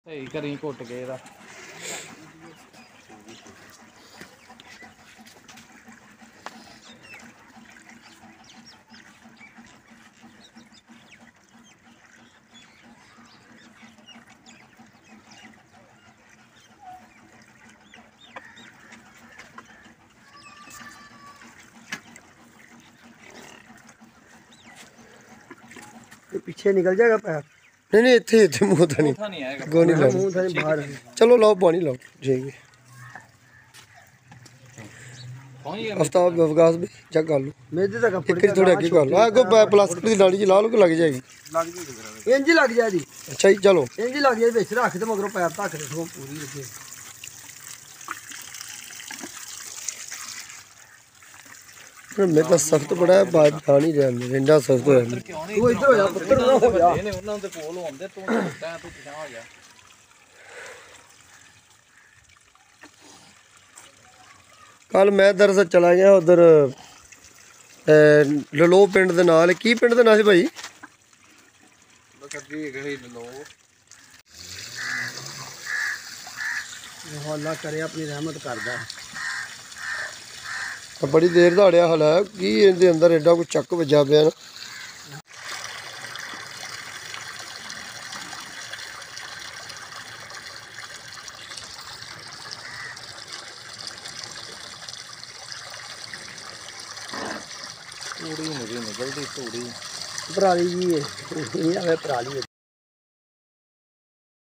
ਸਹੀ ਕਰੀ ਘੁੱਟ ਕੇ ਇਹਦਾ पीछे निकल जाएगा पैर। नहीं नहीं इतने इतने मुँह था नहीं गो नहीं लाओ मुंह था बाहर। चलो लाओ पानी लाओ जाएंगे आफ्ताब अवकाश भी चेक कर लो मेरे तक एक थोड़े अगे कर लो आगो प्लास्टिक की डाली ला लो कि लग जाएगी इंज लग जाएगी। अच्छा जी चलो इंज लग जाए बिच रख दे मगरों पैर ढक दे सो पूरी लगे। मेरे तो सख्त बड़ा है बात आ नहीं रहा इंडा सख्त हो तू इधर हो जा पुत्र ना हो जा। ਇਹਨੇ ਉਹਨਾਂ ਦੇ ਕੋਲ ਹੁੰਦੇ ਤੂੰ ਛੋਟਾ ਤੂੰ ਪਿਛਾਂ ਹੋ ਗਿਆ कल मैं दरअसल चला गया उधर ललो पिंड दे नाल की पिंड दे नाम सी भाई अल्लाह करे अपनी रहमत करदा। बड़ी देर दा अड़िया हल है की इहदे अंदर एडा कोई चक वजा पिया ना ਤੂੜੀ ਨਿਕਲਦੀ ਤੂੜੀ पराली जी है ये आवे पराली है।